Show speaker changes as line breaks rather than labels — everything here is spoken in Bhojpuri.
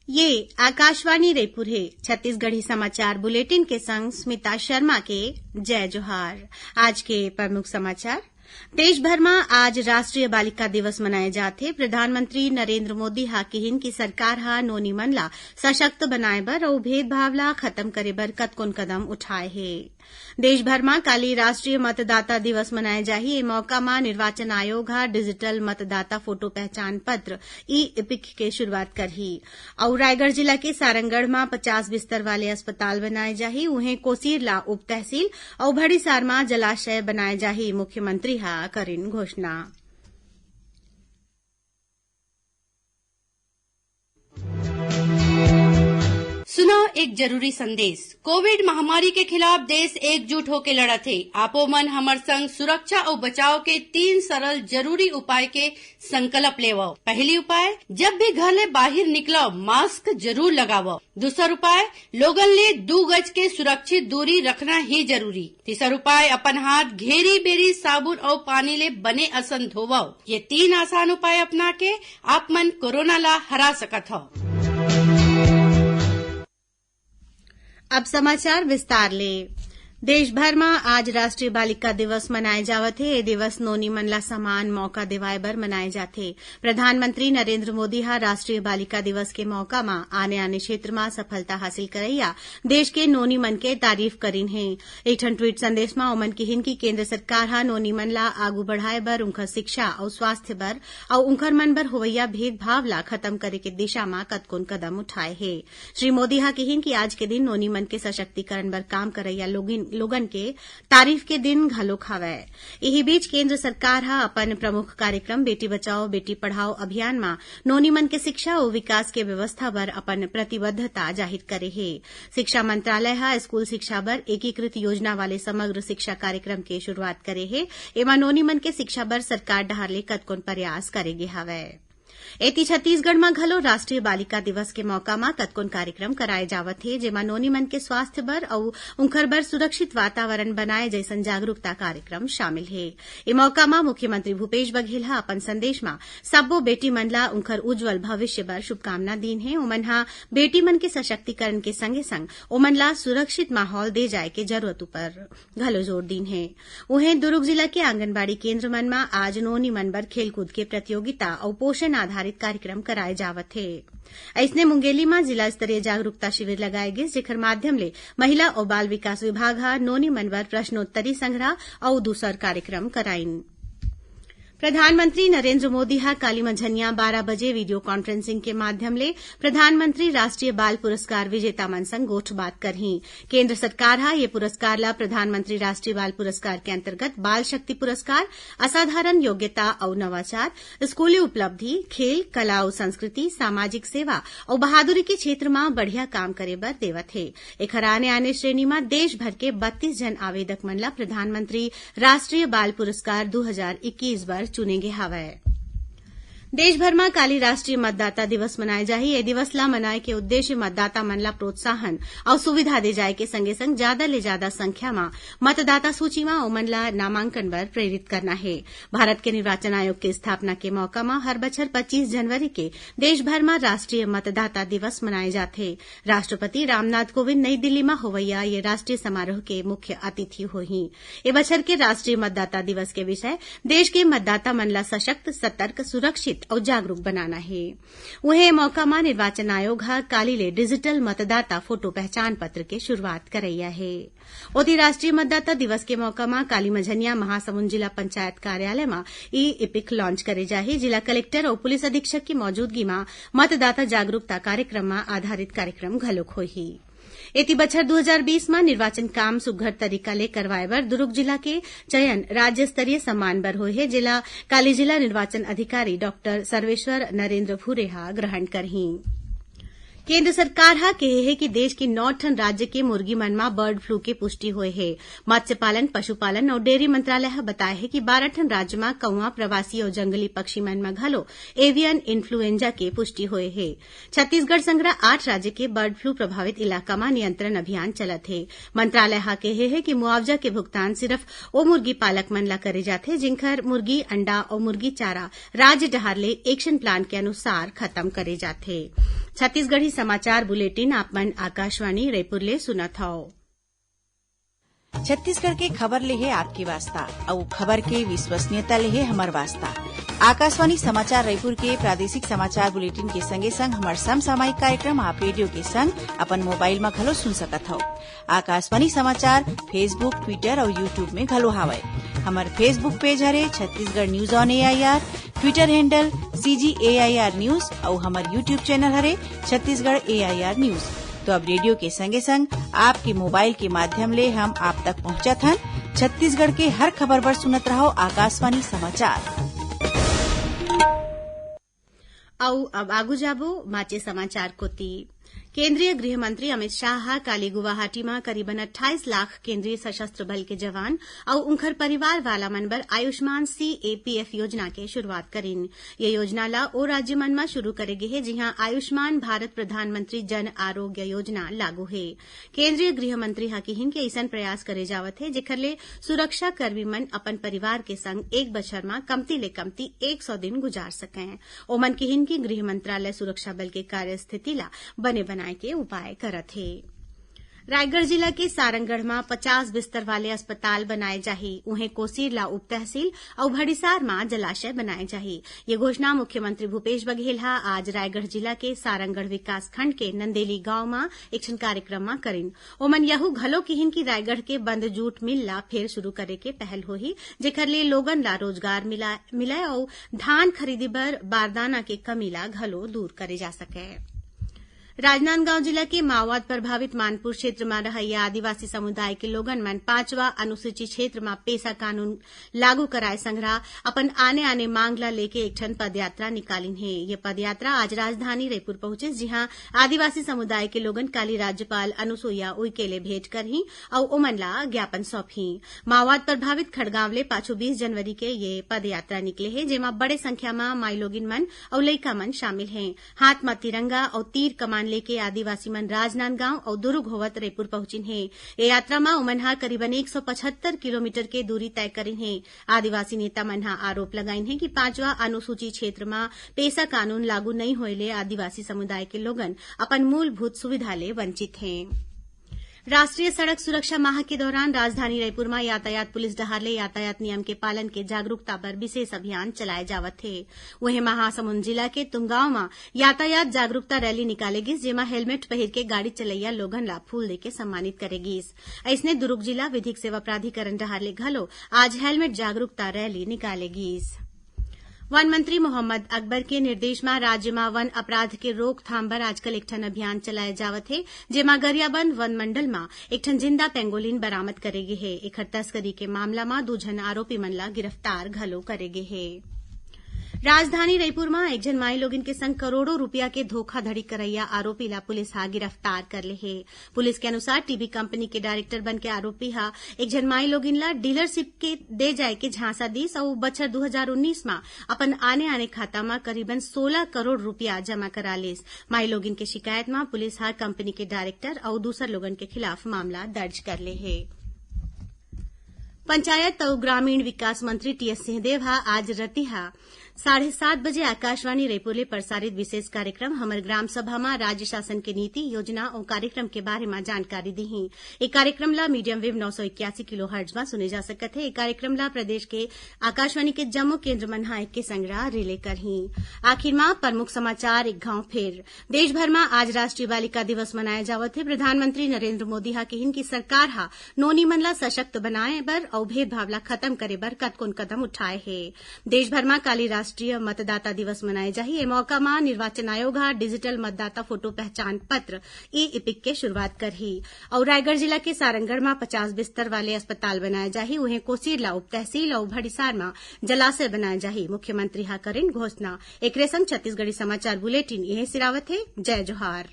ये आकाशवाणी रायपुर है। छत्तीसगढ़ी समाचार बुलेटिन के संग स्मिता शर्मा के जय जोहार। आज के प्रमुख समाचार। देश भर में आज राष्ट्रीय बालिका दिवस मनाए जाथे। प्रधानमंत्री नरेंद्र मोदी हा कहिन कि सरकार हा नोनी मन ला सशक्त बनाए बर अउ भेदभाव ला खत्म करे बर कतकोन कदम उठाए हे। देश भर में काली राष्ट्रीय मतदाता दिवस मनाए जाही। ए मौका में निर्वाचन आयोग हा डिजिटल मतदाता फोटो पहचान पत्र ई एपिक के शुरूआत करही और रायगढ़ जिला के सारंगढ़ में 50 बिस्तर वाले अस्पताल बनाए जाही। उहें कोसीर ला उप तहसील और भड़ीसार में जलाशय बनाए जाही। मुख्यमंत्री हा करिन घोषणा।
सुनो एक जरूरी संदेश। कोविड महामारी के खिलाफ देश एकजुट होकर लड़त है। आपो मन हमर संग सुरक्षा और बचाव के 3 सरल जरूरी उपाय के संकल्प लेवो। पहली उपाय, जब भी घर ले बाहर निकलो मास्क जरूर लगावो। दूसरा उपाय, लोगन ले 2 गज के सुरक्षित दूरी रखना ही जरूरी। तीसरा उपाय, अपन हाथ घेरी बेरी साबुन और पानी ले बने असन धोवो। ये 3 आसान उपाय अपना के आप मन कोरोना ला हरा सकत हो।
अब समाचार विस्तार ले। देश भर में आज राष्ट्रीय बालिका दिवस मनाए जावत है। ये दिवस नोनी मन ला समान मौका दिवाए बर मनाए जाथे। प्रधानमंत्री नरेंद्र मोदी हा राष्ट्रीय बालिका दिवस के मौका में आने आने क्षेत्र में सफलता हासिल करैया देश के नोनी मन के तारीफ करिन है। एक ठन ट्वीट संदेश में ओमन कहिन कि केंद्र सरकार हा नोनी मन ला आगू बढ़ाए बर, उनकर शिक्षा और स्वास्थ्य बर और उनकर मन बर होवैया भेदभाव ला खत्म करे के दिशा में कतकोन कदम उठाए है। श्री मोदी हा कहिन कि आज के दिन नोनी मन के सशक्तिकरण बर काम करैया लोगन के तारीफ के दिन घलोक हवय। एही बीच केंद्र सरकार हा अपन प्रमुख कार्यक्रम बेटी बचाओ बेटी पढ़ाओ अभियान में नोनी मन के शिक्षा और विकास के व्यवस्था बर अपन प्रतिबद्धता जाहिर करे हे। शिक्षा मंत्रालय हा स्कूल शिक्षा बर एकीकृत योजना वाले समग्र शिक्षा कार्यक्रम के शुरूआत करे हे। एमा नोनी मन के शिक्षा बर सरकार डहार ले कतकोन प्रयास करेगे हवय। एती छत्तीसगढ़ में घलो राष्ट्रीय बालिका दिवस के मौका में कतकोन कार्यक्रम कराए जावत है, जेमा नोनी मन के स्वास्थ्य बर और उनकर बर सुरक्षित वातावरण बनाए जैसन जागरूकता कार्यक्रम शामिल है। ए मौका में मुख्यमंत्री भूपेश बघेल हा अपन संदेश में सब्बो बेटी मन ला उनकर उज्जवल भविष्य बर शुभकामना दीन है। ओमन हा बेटी मन के सशक्तिकरण के संगे संग ओमन ला सुरक्षित माहौल दे जाए के जरूरत पर घलो जोर दीन है। उहें दुर्ग जिला के आंगनबाड़ी केंद्र मन में आज नोनी मन बर खेलकूद के प्रतियोगिता और पोषण आधारित कार्यक्रम कराए जावत है। ऐसने मुंगेली में जिला स्तरीय जागरूकता शिविर लगाए गए, जेकर माध्यम ले महिला और बाल विकास विभाग हा नोनी मन बर प्रश्नोत्तरी संग्रह और दूसर कार्यक्रम कराइन। प्रधानमंत्री नरेंद्र मोदी हा काली मंझनिया 12 बजे वीडियो कॉन्फ्रेंसिंग के माध्यम ले प्रधानमंत्री राष्ट्रीय बाल पुरस्कार विजेता मन संग गोठबात करही। केंद्र सरकार हा ये पुरस्कार ला प्रधानमंत्री राष्ट्रीय बाल पुरस्कार के अंतर्गत बाल शक्ति पुरस्कार, असाधारण योग्यता और नवाचार, स्कूली उपलब्धि, खेल, कला और संस्कृति, सामाजिक सेवा और बहादुरी के क्षेत्र में बढ़िया काम करे बर देवत है। एखर आने आने श्रेणी में देश भर के 32 जन आवेदक मन ला प्रधानमंत्री राष्ट्रीय बाल पुरस्कार 2021 बर चुनेंगे हवय। देश भर में काली राष्ट्रीय मतदाता दिवस मनाए जाही। ये दिवस ला मनाए के उद्देश्य मतदाता मन ला प्रोत्साहन और सुविधा दे जाए के संगे संग ज्यादा ले ज्यादा संख्या में मतदाता सूची में ओमन ला नामांकन बर प्रेरित करना है। भारत के निर्वाचन आयोग के स्थापना के मौका में हर बछर 25 जनवरी के देश भर में राष्ट्रीय मतदाता दिवस मनाए जाथे। राष्ट्रपति रामनाथ कोविंद नई दिल्ली में होवैया ये राष्ट्रीय समारोह के मुख्य अतिथि होही। ए बछर के राष्ट्रीय मतदाता दिवस के विषय देश के मतदाता मन ला सशक्त, सतर्क, सुरक्षित और जागरूक बनाना है। वहीं मौका में निर्वाचन आयोग हा काली ले डिजिटल मतदाता फोटो पहचान पत्र के शुरूआत करैया है। ओती राष्ट्रीय मतदाता दिवस के मौका में काली मंझनिया महासमुंद जिला पंचायत कार्यालय में ई एपिक लॉन्च करे जाही। जिला कलेक्टर और पुलिस अधीक्षक की मौजूदगी में मतदाता जागरूकता कार्यक्रम में आधारित कार्यक्रम घलोक होही। एती बछर 2020 में निर्वाचन काम सुघ्घर तरीका ले करवाए बर दुर्ग जिला के चयन राज्य स्तरीय सम्मान बर होय है, जिला काली जिला निर्वाचन अधिकारी डॉक्टर सर्वेश्वर नरेंद्र भूरे हा ग्रहण करही। केंद्र सरकार हा कहे है कि देश के 9 ठन राज्य के मुर्गी मन में बर्ड फ्लू के पुष्टि हुए है। मत्स्य पालन, पशुपालन और डेयरी मंत्रालय हा बताए है कि 12 ठन राज्य में कौवा, प्रवासी और जंगली पक्षी मन में घलो एवियन इन्फ्लुएंजा के पुष्टि हुए है। छत्तीसगढ़ संग्रह 8 राज्य के बर्ड फ्लू प्रभावित इलाका में नियंत्रण अभियान चलत है। मंत्रालय हा कहे है कि मुआवजा के भुगतान सिर्फ ओ मुर्गी पालक मन ला करे जाथे जिनकर मुर्गी अंडा और मुर्गी चारा राज्य डहार ले एक्शन प्लान के अनुसार खत्म करे जाथे। छत्तीसगढ़ी समाचार बुलेटिन आप मन आकाशवाणी रायपुर ले सुनत हव।
छत्तीसगढ़ के खबर ले हे आपके वास्ता और खबर के विश्वसनीयता ले हे हमर वास्ता। आकाशवाणी समाचार रायपुर के प्रादेशिक समाचार बुलेटिन के संगे संग हमर समसामयिक कार्यक्रम आप रेडियो के संग अपन मोबाइल में घलो सुन सकत हव। आकाशवाणी समाचार फेसबुक, ट्विटर और यूट्यूब में घलो हावय। हमर फेसबुक पेज हरे Chhattisgarh news on AIR, Twitter handle CGAIR news और हमर यूट्यूब चैनल हरे छत्तीसगढ़ AIR न्यूज। तो अब रेडियो के संगे संग आपके मोबाइल के माध्यम ले हम आप तक पहुंचत हन। छत्तीसगढ़ के हर खबर पर सुनत रहो आकाशवाणी समाचार।
अब आगू जाबो माचे समाचार कोती। केंद्रीय गृह मंत्री अमित शाह काली गुवाहाटी में करीबन 28 लाख केंद्रीय सशस्त्र बल के जवान और उनकर परिवार वाला मन बर आयुष्मान CAPF योजना के शुरुआत करीन। ये योजना ला ओ राज्य मन में शुरू करे गे हे जिहां आयुष्मान भारत प्रधानमंत्री जन आरोग्य योजना लागू है। केंद्रीय गृह मंत्री हा कहिन के ऐसा प्रयास करे जावत है जेखर ले सुरक्षा कर्मी मन अपन परिवार के संग एक बछर में कमती ले कमती 100 दिन गुजार सकें। ओमन कहिन की गृह मंत्रालय सुरक्षा बल के कार्य स्थिति ला बने बनाए के उपाय करत है। रायगढ़ जिला के सारंगढ़ में 50 बिस्तर वाले अस्पताल बनाए जाही। उहें कोसीर ला उप तहसील और भड़िसार में जलाशय बनाए जाही। ये घोषणा मुख्यमंत्री भूपेश बघेल हा आज रायगढ़ जिला के सारंगढ़ विकास खंड के नंदेली गांव में एक कार्यक्रम में करीन। ओमन यहू घलो किहिन की रायगढ़ के बंद जूट मिल ला फिर शुरू करे के पहल होही जेखर ले लोगन ला रोजगार मिले और धान खरीदी बर बारदाना के कमी ला घलो दूर करे जा सके। राजनांदगांव जिला के माओवाद प्रभावित मानपुर क्षेत्र में रहैया आदिवासी समुदाय के लोगन मन 5वां अनुसूचित क्षेत्र में पेशा कानून लागू कराए संग्रह अपन आने मांग ला लेके एक ठन पदयात्रा निकालिन है। ये पदयात्रा आज राजधानी रायपुर पहुंचे जिहां आदिवासी समुदाय के लोगन काली राज्यपाल अनुसुईया उइके ले भेंट करही और ओमन ला ज्ञापन सौंपही। माओवाद प्रभावित खड़गांव ले पाछू 20 जनवरी के ये पदयात्रा निकले है जेमा बड़े संख्या में माई लोगिन मन और लइका मन शामिल हैं। हाथ में तिरंगा और तीर कमान लेके आदिवासी मन राजनांदगांव और दुर्ग होवत रायपुर पहुंचिन है। ये यात्रा में ओमन हा करीबन 175 किलोमीटर के दूरी तय करिन है। आदिवासी नेता मन हा आरोप लगाइन है कि 5वां अनुसूचित क्षेत्र में पेशा कानून लागू नहीं होइले आदिवासी समुदाय के लोगन अपन मूलभूत सुविधा ले वंचित हैं। राष्ट्रीय सड़क सुरक्षा माह के दौरान राजधानी रायपुर में यातायात पुलिस डहार ले यातायात नियम के पालन के जागरूकता पर विशेष अभियान चलाए जावत थे। वहीं महासमुंद जिला के तुमगांव में यातायात जागरूकता रैली निकाले गिस जेमा हेलमेट पहिर के गाड़ी चलैया लोगन ला फूल देके सम्मानित करे गिस। ऐसने दुर्ग जिला विधिक सेवा प्राधिकरण डहार ले घलो आज हेलमेट जागरूकता रैली निकाले गिस। वन मंत्री मोहम्मद अकबर के निर्देश में राज्य में वन अपराध के रोकथाम पर आजकल एक ठन अभियान चलाए जावत है जेमा गरियाबंद वन मंडल में एक ठन जिंदा पेंगोलिन बरामद करेगे है। एखर तस्करी के मामला में 2 जन आरोपी मन ला गिरफ्तार घलो करेगे है। राजधानी रायपुर में एक जन माई लोगिन के संग करोड़ों रुपया के धोखाधड़ी करैया आरोपी ला पुलिस हा गिरफ्तार कर ले है। पुलिस के अनुसार टीबी कंपनी के डायरेक्टर बन के आरोपी हा एक जन माई लोगिन ला डीलरशिप के दे जाए के झांसा दीस और बछर 2019 में अपन आने खाता में करीबन 16 करोड़ रुपया जमा करा लेस। माई लोगिन के शिकायत में पुलिस हा कंपनी के डायरेक्टर और दूसर लोगन के खिलाफ मामला दर्ज कर ले है। पंचायत और ग्रामीण विकास मंत्री टीएस सिंहदेव हा आज रतिहा 7:30 बजे आकाशवाणी रायपुर ले प्रसारित विशेष कार्यक्रम हमर ग्राम सभा में राज्य शासन के नीति योजना और कार्यक्रम के बारे में जानकारी दी। एक कार्यक्रम ला मीडियम वेव 981 किलो हर्ट्ज में सुने जा सकत है। एक कार्यक्रम ला प्रदेश के आकाशवाणी के जम्मू केन्द्र मन हा के संग्रह रिले करही। आखिर में प्रमुख समाचार एक घाव फिर देश भर में आज राष्ट्रीय बालिका दिवस मनाया जावत है। प्रधानमंत्री नरेंद्र मोदी हा कहिन की सरकार हा नोनी मन ला सशक्त बनाए बर और भेदभाव ला खत्म करे बर कतकोन कदम उठाए है। देश भर में काली राष्ट्रीय मतदाता दिवस मनाए जाही। ए मौका में निर्वाचन आयोग हा डिजिटल मतदाता फोटो पहचान पत्र ई-इपिक के शुरुआत करही और रायगढ़ जिला के सारंगढ़ में 50 बिस्तर वाले अस्पताल बनाए जाही। उहें कोसीर ला उप तहसील और भड़िसार में जलाशय बनाए जाही। मुख्यमंत्री हा करेन घोषणा। एकरे संग छत्तीसगढ़ी समाचार बुलेटिन यही सिरावत है। जय जोहार।